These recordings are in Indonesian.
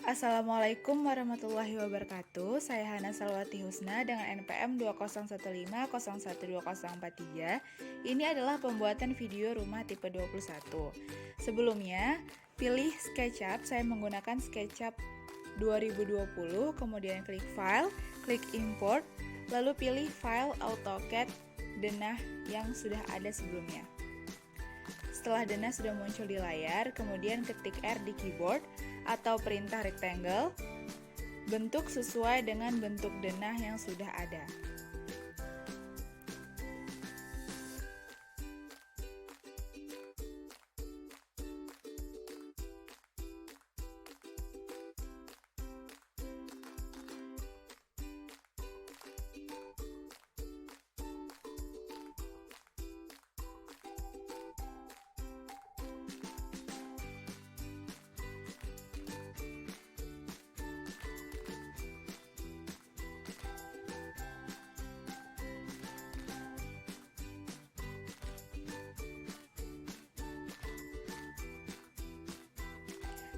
Assalamualaikum warahmatullahi wabarakatuh. Saya Hana Salwati Husna dengan NPM 2015012043. Ini adalah pembuatan video rumah tipe 21. Sebelumnya, pilih SketchUp. Saya menggunakan SketchUp 2020, kemudian klik File, klik Import, lalu pilih file AutoCAD denah yang sudah ada sebelumnya. Setelah denah sudah muncul di layar, kemudian ketik R di keyboard atau perintah rectangle, bentuk sesuai dengan bentuk denah yang sudah ada.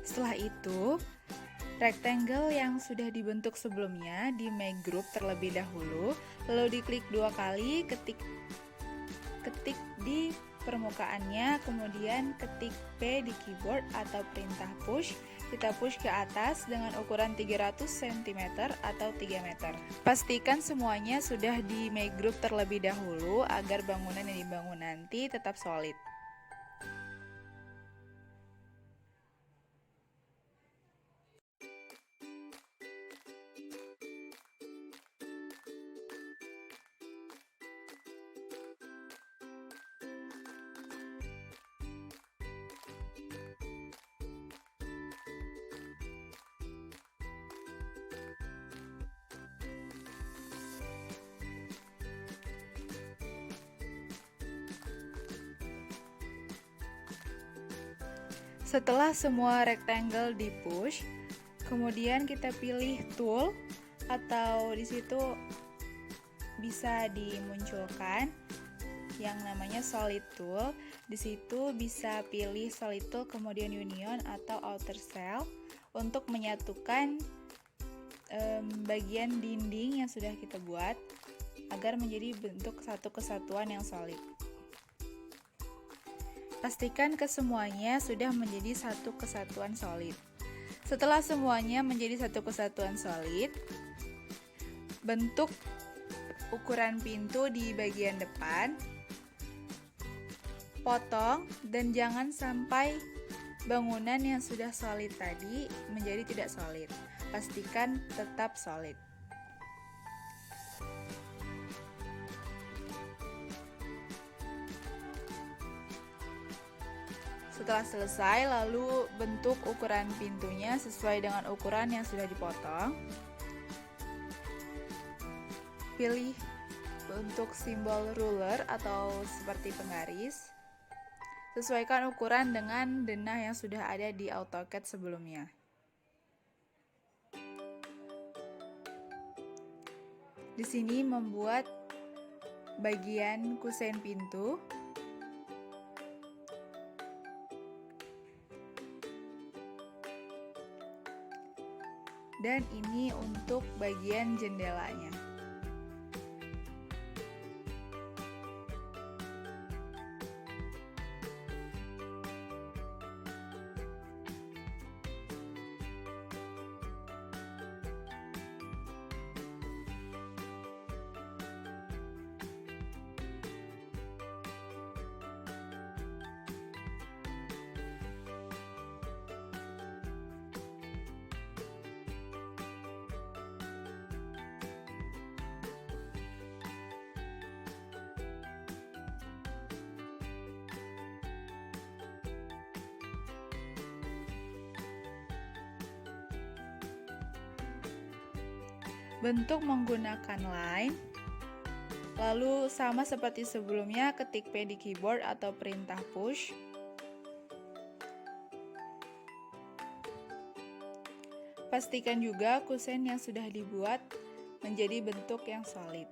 Setelah itu, rectangle yang sudah dibentuk sebelumnya di make group terlebih dahulu, lalu diklik 2 kali, ketik di permukaannya, kemudian ketik P di keyboard atau perintah push. Kita push ke atas dengan ukuran 300 cm atau 3 meter. Pastikan semuanya sudah di make group terlebih dahulu agar bangunan yang dibangun nanti tetap solid. Setelah semua rectangle di push, kemudian kita pilih tool atau di situ bisa dimunculkan yang namanya solid tool. Di situ bisa pilih solid tool kemudian union atau outer cell untuk menyatukan bagian dinding yang sudah kita buat agar menjadi bentuk satu kesatuan yang solid. Pastikan kesemuanya sudah menjadi satu kesatuan solid. Setelah semuanya menjadi satu kesatuan solid, bentuk ukuran pintu di bagian depan, potong, dan jangan sampai bangunan yang sudah solid tadi menjadi tidak solid. Pastikan tetap solid. Setelah selesai, lalu bentuk ukuran pintunya sesuai dengan ukuran yang sudah dipotong. Pilih bentuk simbol ruler atau seperti penggaris. Sesuaikan ukuran dengan denah yang sudah ada di AutoCAD sebelumnya. Di sini membuat bagian kusen pintu. Dan ini untuk bagian jendelanya. Bentuk menggunakan line, lalu sama seperti sebelumnya ketik P di keyboard atau perintah push. Pastikan juga kusen yang sudah dibuat menjadi bentuk yang solid.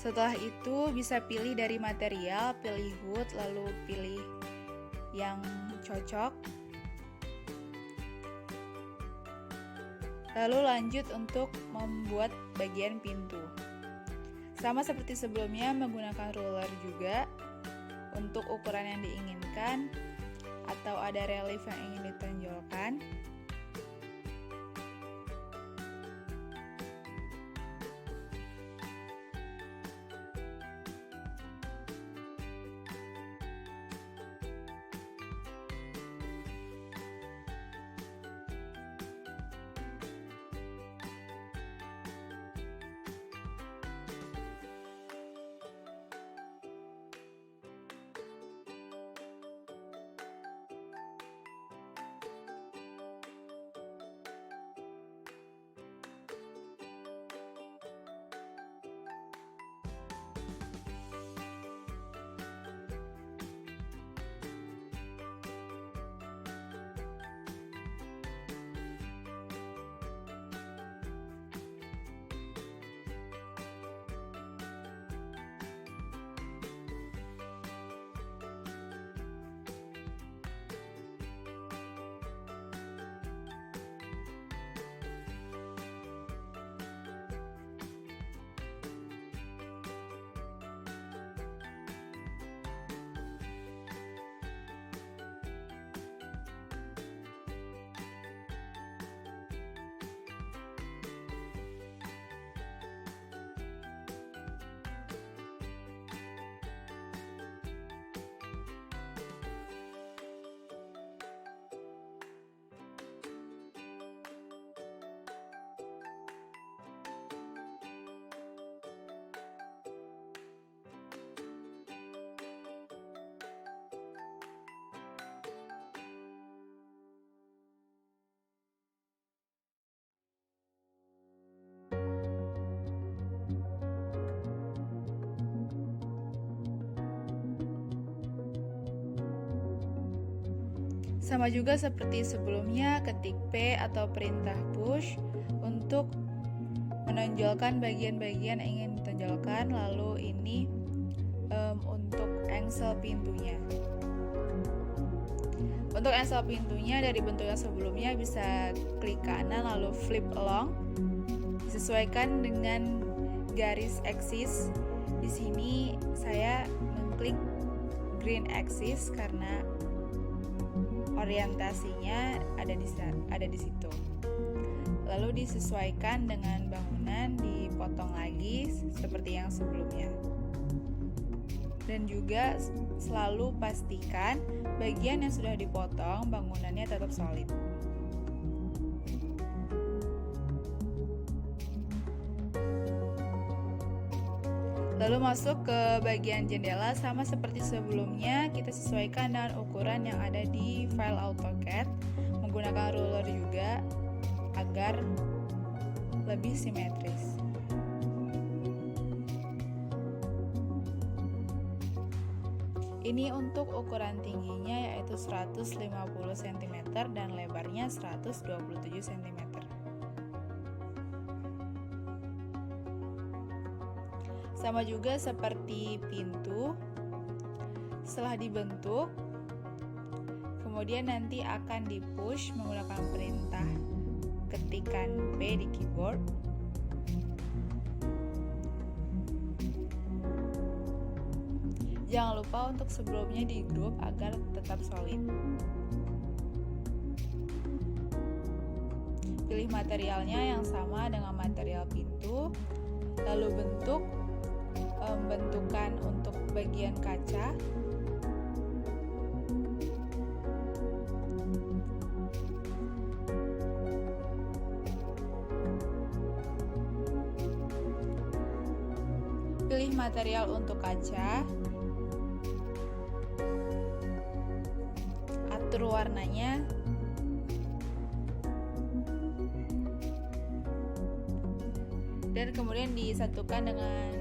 Setelah itu bisa pilih dari material, pilih wood, lalu pilih yang cocok. Lalu lanjut untuk membuat bagian pintu. Sama seperti sebelumnya, menggunakan ruler juga untuk ukuran yang diinginkan atau ada relief yang ingin ditonjolkan. Sama juga seperti sebelumnya, ketik P atau perintah push untuk menonjolkan bagian-bagian yang ingin ditonjolkan. Lalu ini untuk engsel pintunya. Untuk engsel pintunya dari bentuk yang sebelumnya bisa klik kanan lalu flip along. Disesuaikan dengan garis axis. Di sini saya mengklik green axis karena orientasinya ada di situ. Lalu disesuaikan dengan bangunan, dipotong lagi seperti yang sebelumnya. Dan juga selalu pastikan bagian yang sudah dipotong bangunannya tetap solid. Lalu masuk ke bagian jendela, sama seperti sebelumnya, kita sesuaikan dengan ukuran yang ada di file AutoCAD, menggunakan ruler juga agar lebih simetris. Ini untuk ukuran tingginya yaitu 150 cm dan lebarnya 127 cm. Sama juga seperti pintu, setelah dibentuk, kemudian nanti akan di-push menggunakan perintah ketikan P di keyboard. Jangan lupa untuk sebelumnya di grup agar tetap solid. Pilih materialnya yang sama dengan material pintu, lalu bentukan untuk bagian kaca. Pilih material untuk kaca, atur warnanya, dan kemudian disatukan dengan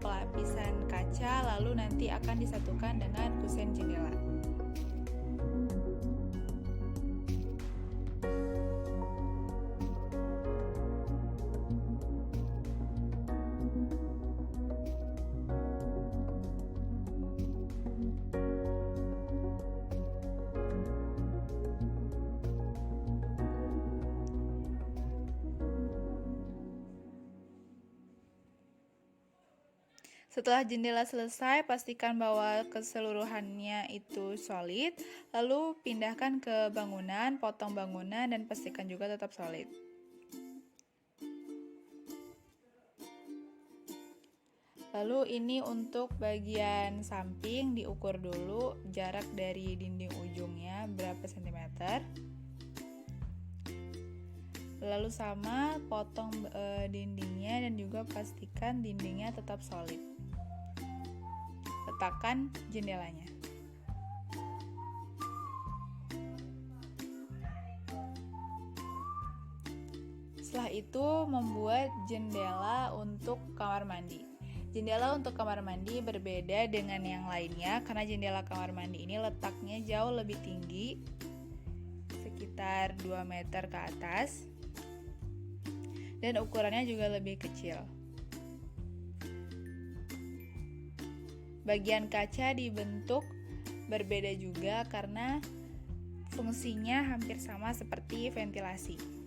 pelapisan kaca, lalu nanti akan disatukan dengan kusen jendela. Setelah jendela selesai, pastikan bahwa keseluruhannya itu solid, lalu pindahkan ke bangunan, potong bangunan, dan pastikan juga tetap solid. Lalu ini untuk bagian samping, diukur dulu jarak dari dinding ujungnya berapa sentimeter. Lalu sama potong dindingnya dan juga pastikan dindingnya tetap solid. Letakkan jendelanya. Setelah itu membuat jendela untuk kamar mandi. Jendela untuk kamar mandi berbeda dengan yang lainnya karena jendela kamar mandi ini letaknya jauh lebih tinggi, sekitar 2 meter ke atas, dan ukurannya juga lebih kecil. Bagian kaca dibentuk berbeda juga karena fungsinya hampir sama seperti ventilasi.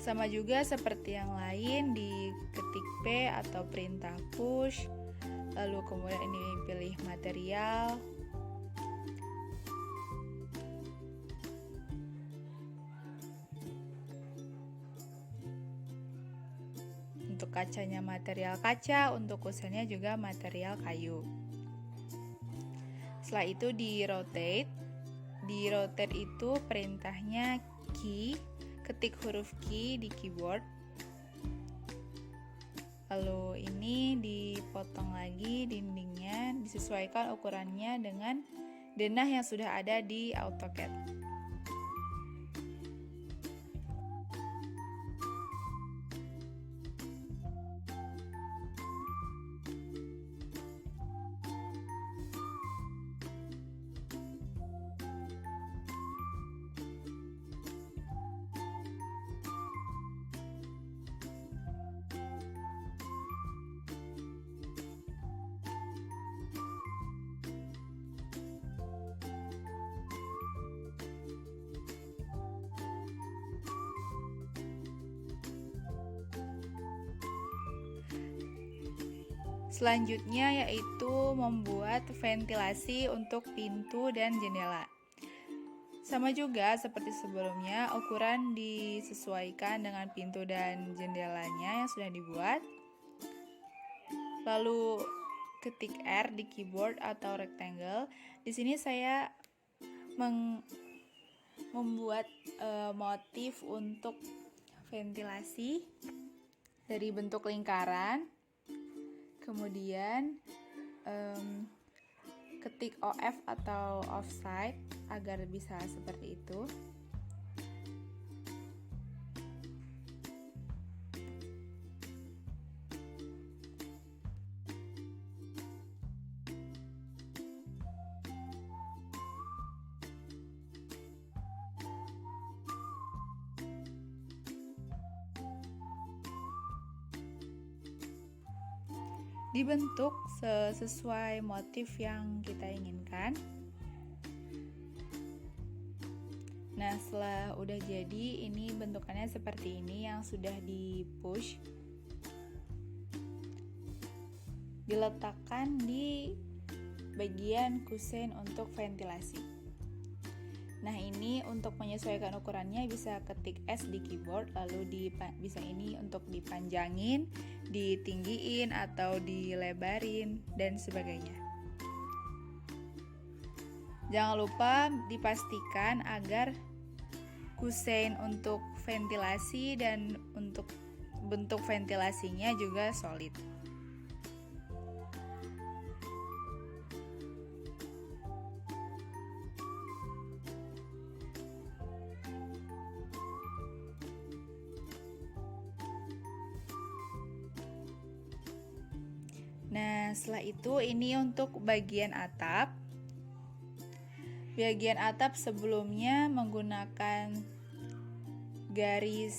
Sama juga seperti yang lain, diketik P atau perintah push, lalu kemudian ini pilih material, untuk kacanya material kaca, untuk kusennya juga material kayu. Setelah itu di rotate itu perintahnya key, ketik huruf key di keyboard. Lalu ini dipotong lagi dindingnya, disesuaikan ukurannya dengan denah yang sudah ada di AutoCAD. Selanjutnya yaitu membuat ventilasi untuk pintu dan jendela. Sama juga seperti sebelumnya, ukuran disesuaikan dengan pintu dan jendelanya yang sudah dibuat. Lalu ketik R di keyboard atau rectangle. Di sini saya membuat motif untuk ventilasi dari bentuk lingkaran. Kemudian ketik OF atau offside agar bisa seperti itu. Dibentuk sesuai motif yang kita inginkan. Nah, setelah udah jadi, ini bentukannya seperti ini yang sudah di push. Diletakkan di bagian kusen untuk ventilasi. Nah, ini untuk menyesuaikan ukurannya bisa ketik S di keyboard, lalu bisa ini untuk dipanjangin, ditinggiin atau dilebarin dan sebagainya. Jangan lupa dipastikan agar kusen untuk ventilasi dan untuk bentuk ventilasinya juga solid. Nah, setelah itu ini untuk bagian atap. Bagian atap sebelumnya menggunakan garis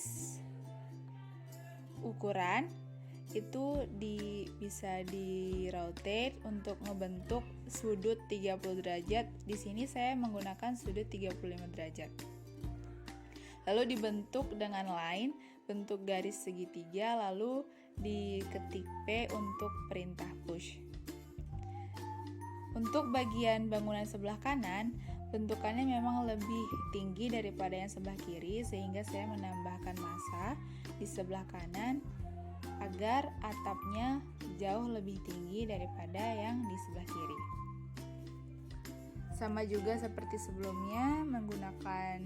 ukuran itu bisa di rotate untuk ngebentuk sudut 30 derajat. Di sini saya menggunakan sudut 35 derajat. Lalu dibentuk dengan line, bentuk garis segitiga, lalu diketik P untuk perintah push. Untuk bagian bangunan sebelah kanan, bentukannya memang lebih tinggi daripada yang sebelah kiri, sehingga saya menambahkan massa di sebelah kanan agar atapnya jauh lebih tinggi daripada yang di sebelah kiri. Sama juga seperti sebelumnya, menggunakan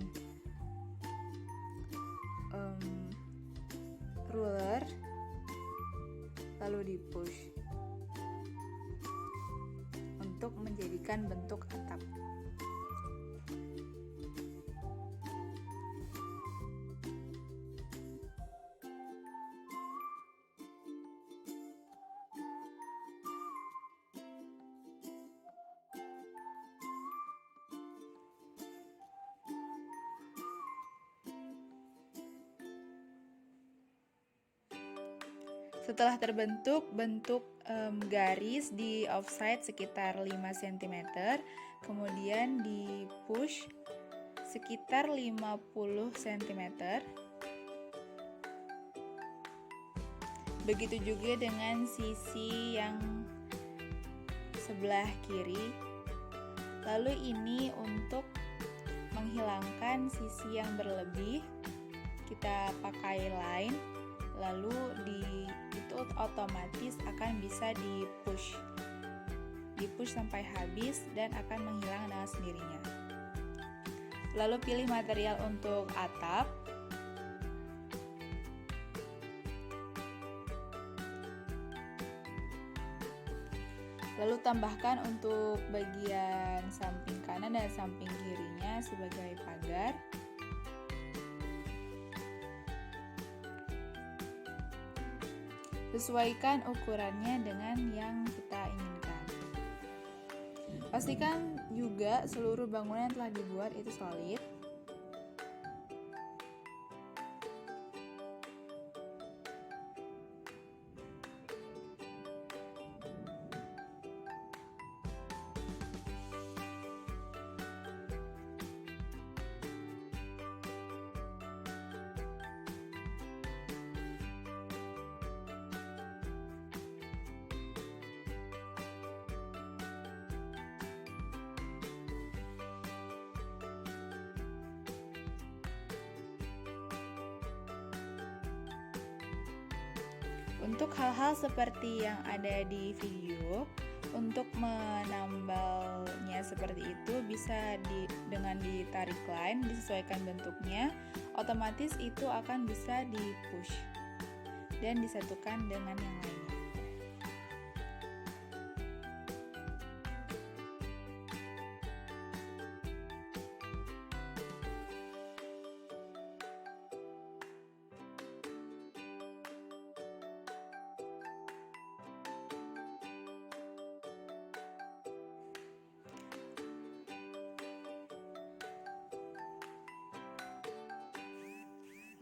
ruler lalu di push untuk menjadikan bentuk atap. Setelah terbentuk, bentuk garis di offside sekitar 5 cm, kemudian di push sekitar 50 cm. Begitu juga dengan sisi yang sebelah kiri. Lalu ini untuk menghilangkan sisi yang berlebih, kita pakai line, lalu itu otomatis akan bisa di push sampai habis dan akan menghilang dengan sendirinya. Lalu pilih material untuk atap. Lalu tambahkan untuk bagian samping kanan dan samping kirinya sebagai pagar. Sesuaikan ukurannya dengan yang kita inginkan. Pastikan juga seluruh bangunan yang telah dibuat itu solid. Untuk hal-hal seperti yang ada di video, untuk menambalnya seperti itu bisa dengan ditarik line, disesuaikan bentuknya, otomatis itu akan bisa di push dan disatukan dengan yang lainnya.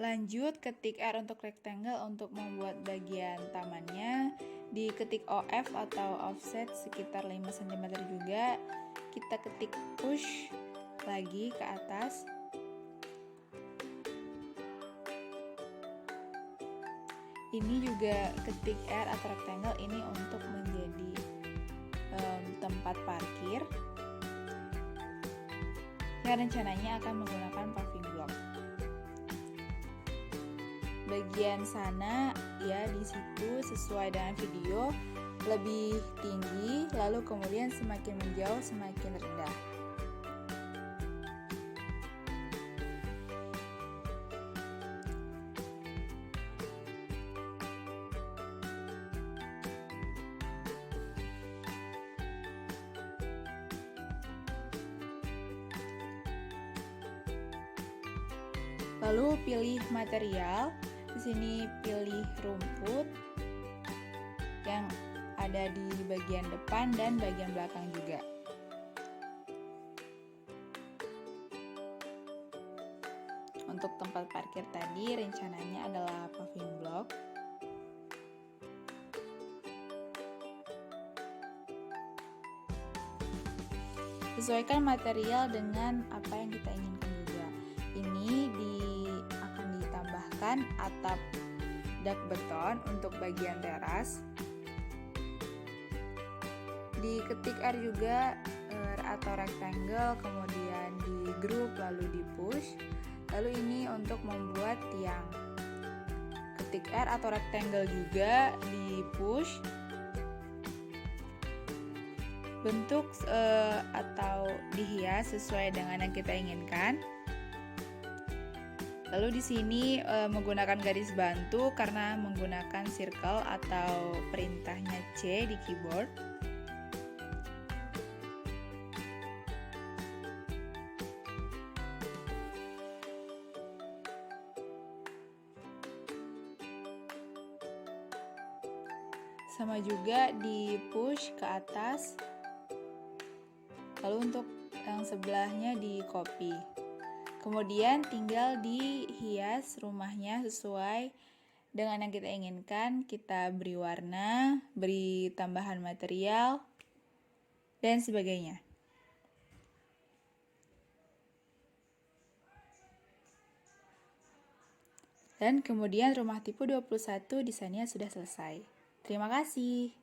Lanjut, ketik R untuk rectangle untuk membuat bagian tamannya. Diketik OF atau offset sekitar 5 cm juga. Kita ketik push lagi ke atas. Ini juga ketik R atau rectangle ini untuk menjadi tempat parkir yang rencananya akan menggunakan paving block. Bagian sana ya di situ sesuai dengan video lebih tinggi, lalu kemudian semakin menjauh semakin rendah. Lalu pilih material. Di sini pilih rumput yang ada di bagian depan dan bagian belakang juga. Untuk tempat parkir tadi rencananya adalah paving block. Sesuaikan material dengan apa yang kita inginkan juga. Ini akan ditambahkan atap dak beton untuk bagian teras. Diketik R juga atau rectangle, kemudian di group lalu di push. Lalu ini untuk membuat tiang. Ketik R atau rectangle juga di push. Bentuk atau dihias sesuai dengan yang kita inginkan. Lalu di sini menggunakan garis bantu karena menggunakan circle atau perintahnya C di keyboard. Sama juga di push ke atas. Lalu untuk yang sebelahnya di copy. Kemudian tinggal dihias rumahnya sesuai dengan yang kita inginkan. Kita beri warna, beri tambahan material, dan sebagainya. Dan kemudian rumah tipe 21 desainnya sudah selesai. Terima kasih.